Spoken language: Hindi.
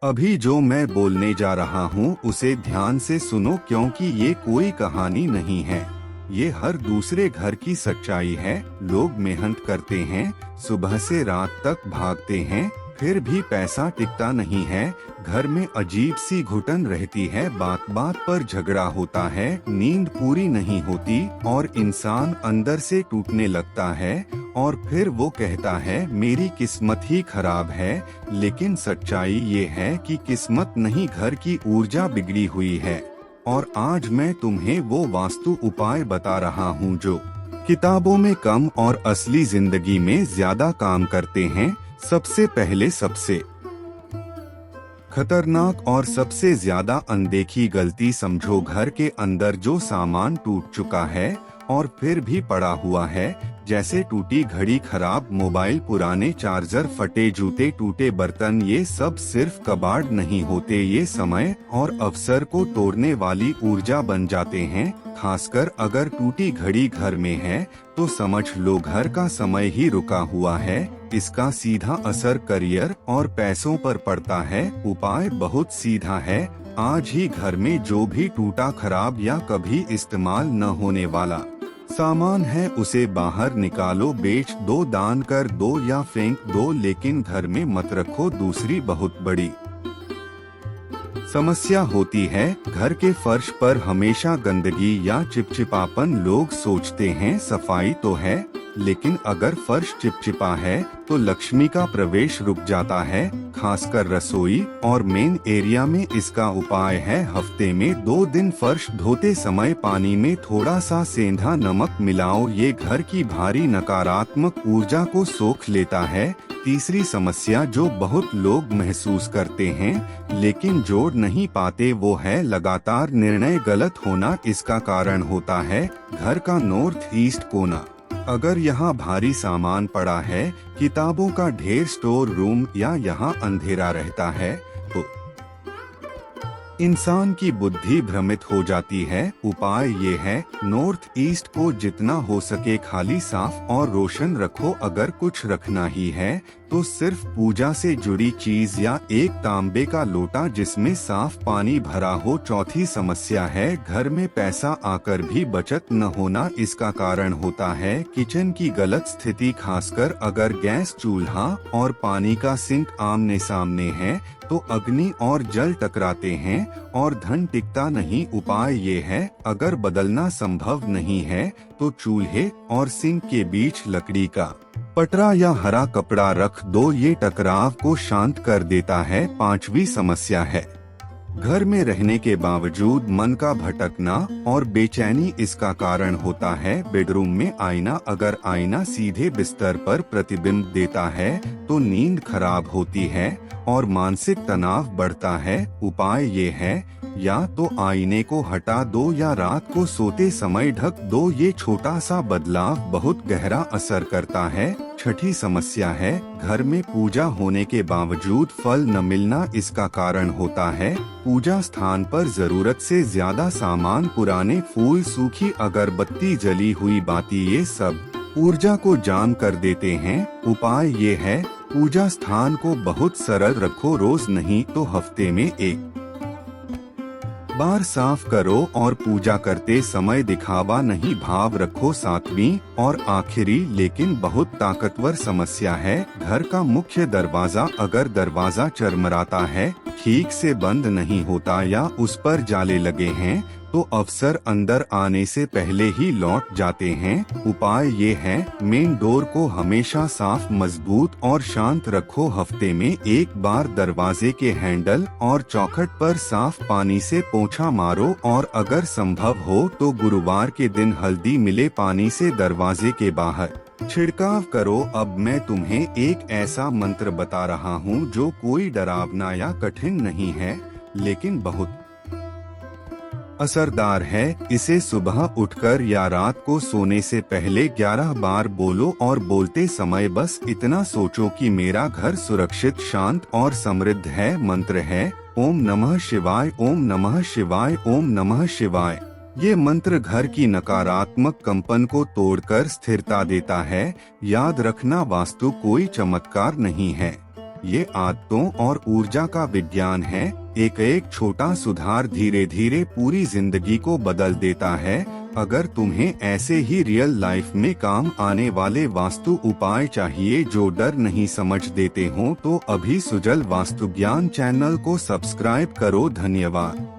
अभी जो मैं बोलने जा रहा हूँ उसे ध्यान से सुनो, क्योंकि ये कोई कहानी नहीं है। ये हर दूसरे घर की सच्चाई है। लोग मेहनत करते हैं, सुबह से रात तक भागते हैं, फिर भी पैसा टिकता नहीं है। घर में अजीब सी घुटन रहती है, बात बात पर झगड़ा होता है, नींद पूरी नहीं होती और इंसान अंदर से टूटने लगता है। और फिर वो कहता है मेरी किस्मत ही खराब है। लेकिन सच्चाई ये है कि किस्मत नहीं, घर की ऊर्जा बिगड़ी हुई है। और आज मैं तुम्हें वो वास्तु उपाय बता रहा हूँ जो किताबों में कम और असली जिंदगी में ज्यादा काम करते हैं। सबसे पहले सबसे खतरनाक और सबसे ज्यादा अनदेखी गलती समझो घर के अंदर जो सामान टूट चुका है और फिर भी पड़ा हुआ है, जैसे टूटी घड़ी, खराब मोबाइल, पुराने चार्जर, फटे जूते, टूटे बर्तन। ये सब सिर्फ कबाड़ नहीं होते, ये समय और अवसर को तोड़ने वाली ऊर्जा बन जाते हैं। खासकर अगर टूटी घड़ी घर में है तो समझ लो घर का समय ही रुका हुआ है। इसका सीधा असर करियर और पैसों पर पड़ता है। उपाय बहुत सीधा है। आज ही घर में जो भी टूटा, खराब या कभी इस्तेमाल न होने वाला सामान है उसे बाहर निकालो, बेच दो, दान कर दो या फेंक दो, लेकिन घर में मत रखो। दूसरी बहुत बड़ी समस्या होती है घर के फर्श पर हमेशा गंदगी या चिपचिपापन। लोग सोचते हैं सफाई तो है, लेकिन अगर फर्श चिपचिपा है तो लक्ष्मी का प्रवेश रुक जाता है, खासकर रसोई और मेन एरिया में। इसका उपाय है हफ्ते में 2 दिन फर्श धोते समय पानी में थोड़ा सा सेंधा नमक मिलाओ। ये घर की भारी नकारात्मक ऊर्जा को सोख लेता है। तीसरी समस्या जो बहुत लोग महसूस करते हैं लेकिन जोड़ नहीं पाते, वो है लगातार निर्णय गलत होना। इसका कारण होता है घर का नॉर्थ ईस्ट कोना। अगर यहाँ भारी सामान पड़ा है, किताबों का ढेर, स्टोर रूम या यहाँ अंधेरा रहता है तो इंसान की बुद्धि भ्रमित हो जाती है। उपाय ये है नॉर्थ ईस्ट को जितना हो सके खाली, साफ और रोशन रखो। अगर कुछ रखना ही है तो सिर्फ पूजा से जुड़ी चीज या एक तांबे का लोटा जिसमें साफ पानी भरा हो। चौथी समस्या है घर में पैसा आकर भी बचत न होना। इसका कारण होता है किचन की गलत स्थिति, खासकर अगर गैस, चूल्हा और पानी का सिंक आमने सामने है तो अग्नि और जल टकराते हैं और धन टिकता नहीं। उपाय ये है अगर बदलना संभव नहीं है तो चूल्हे और सिंक के बीच लकड़ी का पटरा या हरा कपड़ा रख दो, ये टकराव को शांत कर देता है। पांचवी समस्या है घर में रहने के बावजूद मन का भटकना और बेचैनी। इसका कारण होता है बेडरूम में आईना। अगर आईना सीधे बिस्तर पर प्रतिबिंब देता है तो नींद खराब होती है और मानसिक तनाव बढ़ता है। उपाय ये है या तो आईने को हटा दो या रात को सोते समय ढक दो। ये छोटा सा बदलाव बहुत गहरा असर करता है। छठी समस्या है घर में पूजा होने के बावजूद फल न मिलना। इसका कारण होता है पूजा स्थान पर जरूरत से ज्यादा सामान, पुराने फूल, सूखी अगरबत्ती, जली हुई बाती, ये सब ऊर्जा को जाम कर देते हैं। उपाय ये है पूजा स्थान को बहुत सरल रखो, रोज नहीं तो हफ्ते में एक बार साफ करो और पूजा करते समय दिखावा नहीं, भाव रखो। सातवीं और आखिरी लेकिन बहुत ताकतवर समस्या है घर का मुख्य दरवाजा। अगर दरवाजा चरमराता है, ठीक से बंद नहीं होता या उस पर जाले लगे हैं तो अफसर अंदर आने से पहले ही लौट जाते हैं। उपाय ये है मेन डोर को हमेशा साफ, मजबूत और शांत रखो। हफ्ते में एक बार दरवाजे के हैंडल और चौखट पर साफ पानी से पोंछा मारो और अगर संभव हो तो गुरुवार के दिन हल्दी मिले पानी से दरवाजे के बाहर छिड़काव करो। अब मैं तुम्हें एक ऐसा मंत्र बता रहा हूँ जो कोई डरावना या कठिन नहीं है, लेकिन बहुत असरदार है। इसे सुबह उठकर या रात को सोने से पहले 11 बार बोलो और बोलते समय बस इतना सोचो कि मेरा घर सुरक्षित, शांत और समृद्ध है। मंत्र है ओम नमः शिवाय, ओम नमः शिवाय, ओम नमः शिवाय। ये मंत्र घर की नकारात्मक कंपन को तोड़कर स्थिरता देता है। याद रखना वास्तु कोई चमत्कार नहीं है, ये आदतों और ऊर्जा का विज्ञान है। एक एक छोटा सुधार धीरे धीरे पूरी जिंदगी को बदल देता है। अगर तुम्हें ऐसे ही रियल लाइफ में काम आने वाले वास्तु उपाय चाहिए जो डर नहीं समझ देते हो, तो अभी सुजल वास्तु ज्ञान चैनल को सब्सक्राइब करो। धन्यवाद।